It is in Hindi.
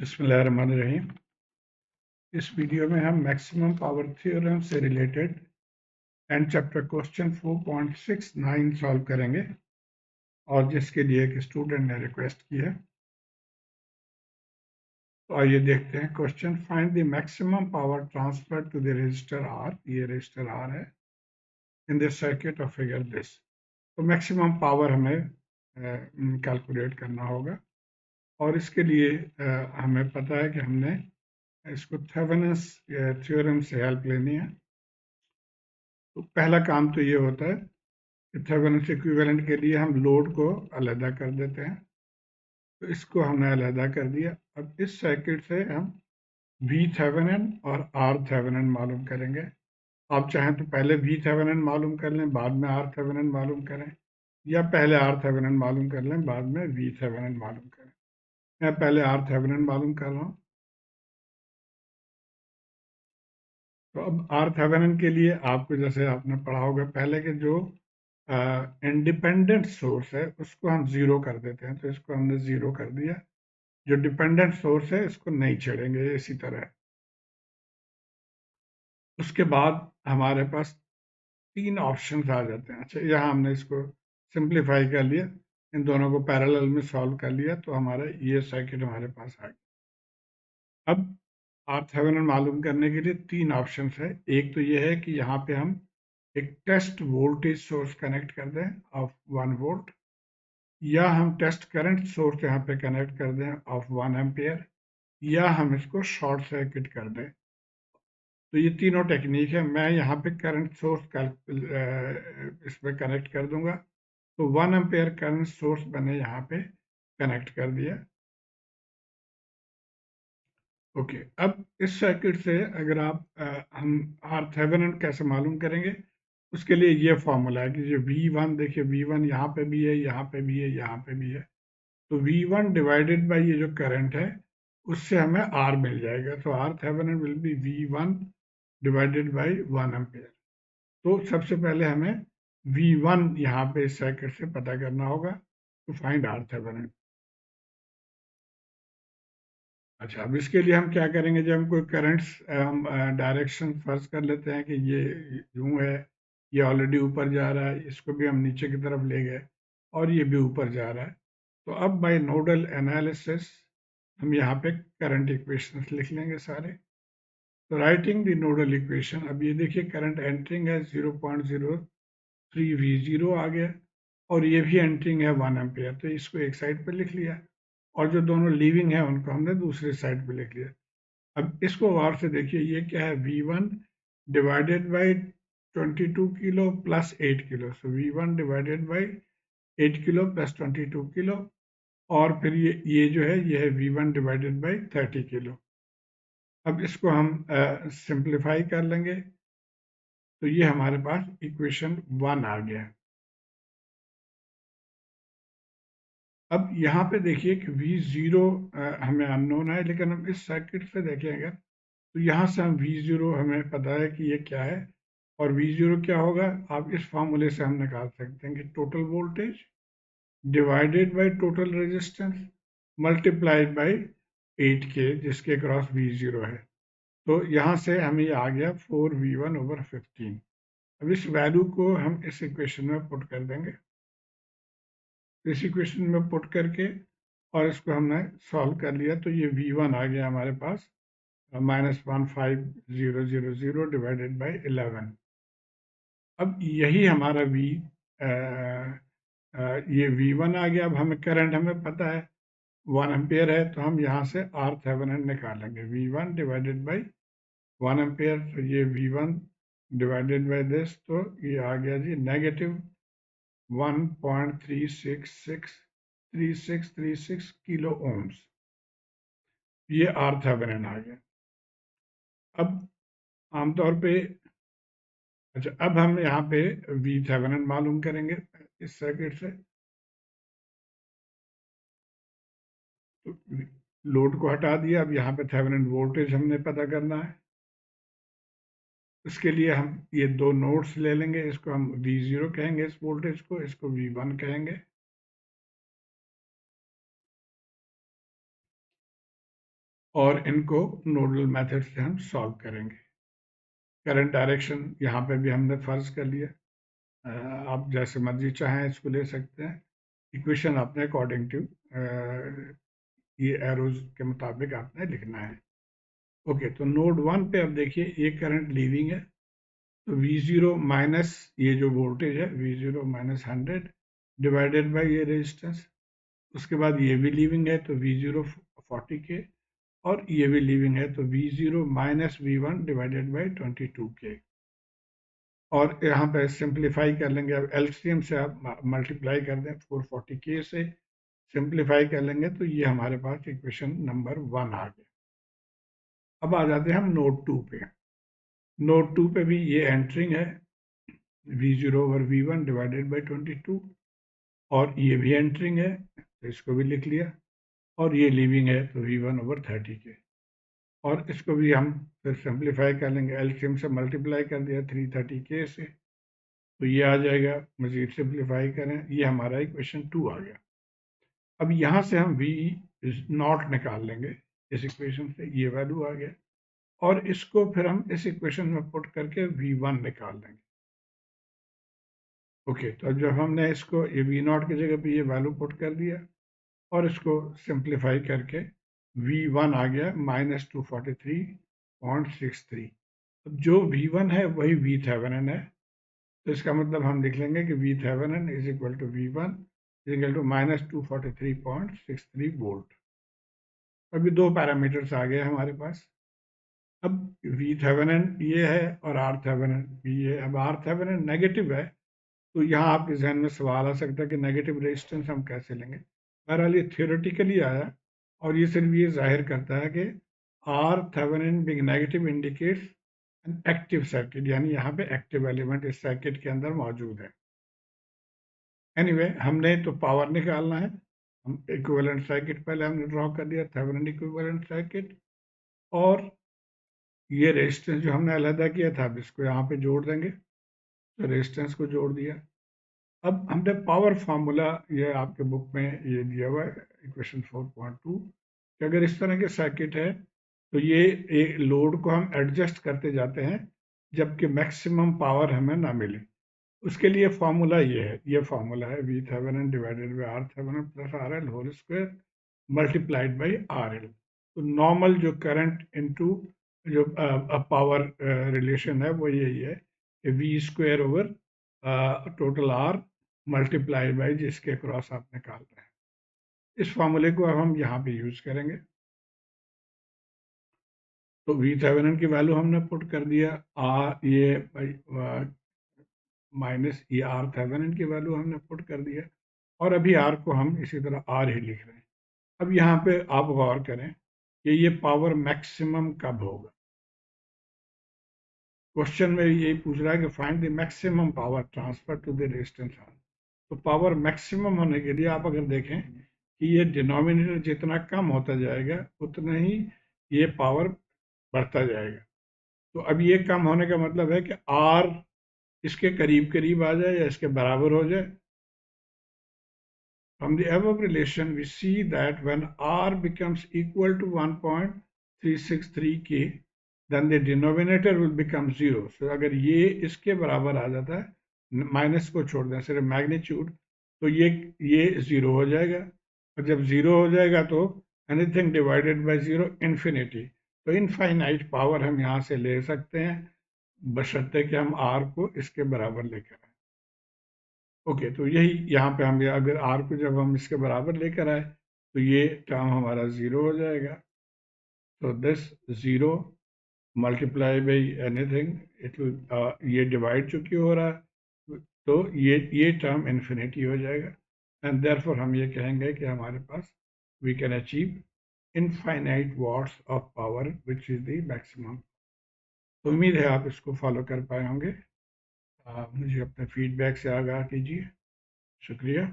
बिस्मिल्लाहिर्रहमानिर्रहीम। इस वीडियो में हम मैक्सिमम पावर थ्योरम से related and chapter question 4.69 solve करेंगे और जिसके लिए एक स्टूडेंट ने रिक्वेस्ट की है। तो आइए देखते हैं question. Find the maximum power transfer to the resistor R. ये रजिस्टर आर है in the circuit of figure this. तो मैक्सिमम पावर हमें कैलकुलेट करना होगा और इसके लिए हमें पता है कि हमने इसको थेवेनिन्स थ्योरम से हेल्प लेनी है। तो पहला काम तो ये होता है कि थेवेनिन्स इक्विवेलेंट के लिए हम लोड को अलहदा कर देते हैं। तो इसको हमने अलहदा कर दिया। अब इस सर्किट से हम वी थेवेनिन और आर थेवेनिन मालूम करेंगे। आप चाहें तो पहले वी थेवेनिन मालूम कर लें, बाद में आर थेवेनिन मालूम करें, या पहले आर थेवेनिन मालूम कर लें, बाद में वी थेवेनिन मालूम करें। मैं पहले आर थेवेनिन मालूम कर रहा हूँ। तो अब आर थेवेनिन के लिए आपको, जैसे आपने पढ़ा होगा पहले के, जो इंडिपेंडेंट सोर्स है उसको हम जीरो कर देते हैं। तो इसको हमने जीरो कर दिया। जो डिपेंडेंट सोर्स है इसको नहीं छेड़ेंगे इसी तरह। उसके बाद हमारे पास तीन ऑप्शंस आ जाते हैं। अच्छा, यहाँ हमने इसको सिंप्लीफाई कर लिया, इन दोनों को पैरेलल में सॉल्व कर लिया, तो हमारा ये सर्किट हमारे पास आ गया। अब RThevenin मालूम करने के लिए तीन ऑप्शंस है। एक तो ये है कि यहाँ पे हम एक टेस्ट वोल्टेज सोर्स कनेक्ट कर दें ऑफ 1 वोल्ट, या हम टेस्ट करंट सोर्स यहाँ पे कनेक्ट कर दें ऑफ 1 एम्पियर, या हम इसको शॉर्ट सर्किट कर दें। तो ये तीनों टेक्निक है। मैं यहाँ पे करंट सोर्स इसमें कनेक्ट कर दूंगा। तो 1 एम्पियर करंट सोर्स मैंने यहाँ पे कनेक्ट कर दिया। ओके, अब इस सर्किट से अगर आप हम RThevenin कैसे मालूम करेंगे, उसके लिए ये फॉर्मूला है कि जो V1, देखिए V1 यहाँ पे भी है, यहाँ पे भी है, यहाँ पे भी है। तो V1 डिवाइडेड बाई ये जो करंट है उससे हमें R मिल जाएगा। तो RThevenin will be V1 divided by 1 ampere. तो सबसे पहले हमें V1 यहाँ पे इस सर्किट से पता करना होगा टू फाइंड RThevenin। अच्छा, अब इसके लिए हम क्या करेंगे, जब हम कोई करंट्स हम डायरेक्शन फर्ज कर लेते हैं कि ये यूं है, ये ऑलरेडी ऊपर जा रहा है, इसको भी हम नीचे की तरफ ले गए और ये भी ऊपर जा रहा है। तो अब बाय नोडल एनालिसिस हम यहाँ पे करंट इक्वेशंस लिख लेंगे सारे। तो राइटिंग द नोडल इक्वेशन, अब ये देखिए करंट एंटरिंग है 0.03 V0 आ गया, और ये भी एंटरिंग है 1 एम्पियर। तो इसको एक साइड पे लिख लिया, और जो दोनों लीविंग है उनको हमने दूसरे साइड पे लिख लिया। अब इसको गौर से देखिए, ये क्या है, V1 divided by 22 kilo plus 8 kilo. So V1 divided by 8 kilo plus 22 kilo, और फिर ये जो है ये है V1 डिवाइडेड बाई 30 किलो। अब इसको हम सिंप्लीफाई कर लेंगे, तो ये हमारे पास इक्वेशन 1 आ गया। अब यहाँ पे देखिए कि V0 हमें अननोन है, लेकिन हम इस सर्किट से देखेंगे तो यहाँ से हम V0 हमें पता है कि ये क्या है, और V0 क्या होगा, आप इस फार्मूले से हम निकाल सकते हैं कि total voltage divided by total resistance multiplied by 8K, जिसके क्रॉस V0 है। तो यहाँ से हमें ये आ गया 4V1/15। अब इस वैल्यू को हम इस इक्वेशन में पुट कर देंगे। इस इक्वेशन में पुट करके और इसको हमने सॉल्व कर लिया, तो ये V1 आ गया हमारे पास -15000 डिवाइडेड बाई 11। अब यही हमारा ये V1 आ गया। अब हमें करंट हमें पता है 1 एम्पियर है, तो हम यहाँ से RThevenin निकालेंगे V1 डिवाइडेड बाई 1 एम्पियर। तो ये V1 डिवाइडेड बाई दिस, तो ये आ गया जी -1.3636 किलो ओम्स। ये RThevenin आ गया। अब आमतौर पे, अच्छा, अब हम यहाँ पे VThevenin मालूम करेंगे इस सर्किट से। तो लोड को हटा दिया, अब यहाँ पे थेवेनिन वोल्टेज हमने पता करना है। इसके लिए हम ये दो नोड्स ले लेंगे, इसको हम V0 कहेंगे, इस वोल्टेज को, इसको V1 कहेंगे। और इनको नोडल मेथड से हम सॉल्व करेंगे। करंट डायरेक्शन यहाँ पे भी हमने फर्ज कर लिया। आप जैसे मर्जी चाहें इसको ले सकते हैं। इक्वेशन आपने अकॉर्डिंग टू ये एरोज के मुताबिक आपने लिखना है। ओके, तो नोड 1 पे अब देखिए ये करंट लीविंग है, तो V0 माइनस ये जो वोल्टेज है V0 माइनस 100 डिवाइडेड बाई ये रेजिस्टेंस। उसके बाद ये भी लीविंग है तो V0 40K, और ये भी लीविंग है तो V0 minus V1 divided by 22K। और यहाँ पे सिंप्लीफाई कर लेंगे, अब एलसीएम से आप मल्टीप्लाई कर दें 440K से, सिंप्लीफाई कर लेंगे तो ये हमारे पास इक्वेशन नंबर 1 आ गया। अब आ जाते हैं हम नोड 2 पे। नोड 2 पे भी ये एंटरिंग है V0 over V1 divided by 22, और ये भी एंटरिंग है तो इसको भी लिख लिया, और ये लीविंग है तो V1 ओवर 30K। और इसको भी हम फिर सिंप्लीफाई कर लेंगे, एलसीएम से मल्टीप्लाई कर दिया 330K से, तो ये आ जाएगा। मजीद सिंप्लीफाई करें, ये हमारा इक्वेशन 2 आ गया। अब यहाँ से हम V नॉट निकाल लेंगे इस इक्वेशन से, ये वैल्यू आ गया, और इसको फिर हम इस इक्वेशन में पुट करके V1 निकाल लेंगे। ओके, तो जब हमने इसको ये V0 की जगह पे ये वैल्यू पुट कर दिया और इसको सिंप्लीफाई करके V1 आ गया -243.63। अब जो V1 है वही VThevenin है, तो इसका मतलब हम लिख लेंगे कि VThevenin is equal to V1 is equal to -243.63 volt. अभी दो पैरामीटर्स आ गए हमारे पास। अब VThevenin ये है और RThevenin भी ये। अब RThevenin नेगेटिव है, तो यहाँ आपके जहन में सवाल आ सकता है कि नेगेटिव रेजिस्टेंस हम कैसे लेंगे। बहरहाल ये थियोरेटिकली आया, और ये सिर्फ ये जाहिर करता है कि RThevenin big negative indicates an active circuit, यानी यहाँ पे एक्टिव एलिमेंट इस सर्किट के अंदर मौजूद है। एनीवे, हमने तो पावर निकालना है। हम इक्विवेलेंट सर्किट पहले हमने ड्रॉ कर दिया, थेवेनिन इक्विवेलेंट सर्किट, और ये रेजिस्टेंस जो हमने अलहदा किया था अब इसको यहाँ पे जोड़ देंगे, तो रेजिस्टेंस को जोड़ दिया। अब हमने पावर फार्मूला, ये आपके बुक में ये दिया हुआ है इक्वेशन 4.2, कि अगर इस तरह के सर्किट है तो ये एक लोड को हम एडजस्ट करते जाते हैं जबकि मैक्सिमम पावर हमें ना मिले। उसके लिए फार्मूला ये है, ये फार्मूला है VThevenin divided by RThevenin plus RL whole square multiplied by RL। तो नॉर्मल जो करंट इनटू जो पावर रिलेशन है वो यही है कि V square over total R multiply by जिसके क्रॉस आप निकाल रहे हैं। इस फार्मूले को अब हम यहाँ पे यूज करेंगे। तो VThevenin की वैल्यू हमने पुट कर दिया, ये माइनस ये RThevenin की वैल्यू हमने पुट कर दिया, और अभी R को हम इसी तरह R ही लिख रहे हैं। अब यहाँ पे आप गौर करें कि ये पावर मैक्सिमम कब होगा। क्वेश्चन में यही पूछ रहा है कि find the maximum power transfer to the resistance R। तो पावर मैक्सिमम होने के लिए आप अगर देखें कि ये डिनोमिनेटर जितना कम होता जाएगा उतना ही ये पावर बढ़ता जाएगा। तो अब ये कम होने का मतलब है कि R इसके करीब करीब आ जाए या इसके बराबर हो जाए। From the above relation, we see that when R becomes equal to 1.363K, then the denominator will become 0. So अगर ये इसके बराबर आ जाता है, माइनस को छोड़ दें सिर्फ मैग्नीट्यूड, तो ये 0 हो जाएगा, और जब 0 हो जाएगा तो एनीथिंग डिवाइडेड बाय 0 इन्फिनिटी। तो इनफाइनाइट पावर हम यहाँ से ले सकते हैं बशर्ते कि हम R को इसके बराबर लेकर आए। ओके, तो यही यहाँ पे हम अगर R को जब हम इसके बराबर लेकर आए तो ये टर्म हमारा 0 हो जाएगा। तो this 0 multiply by anything, it will ये डिवाइड चूंकि हो रहा है तो ये टर्म इन्फिनिटी हो जाएगा, एंड देयरफॉर हम ये कहेंगे कि हमारे पास we can achieve infinite watts of power which is the maximum. तो उम्मीद है आप इसको फॉलो कर पाए होंगे। मुझे अपने फीडबैक से आगाह कीजिए। शुक्रिया।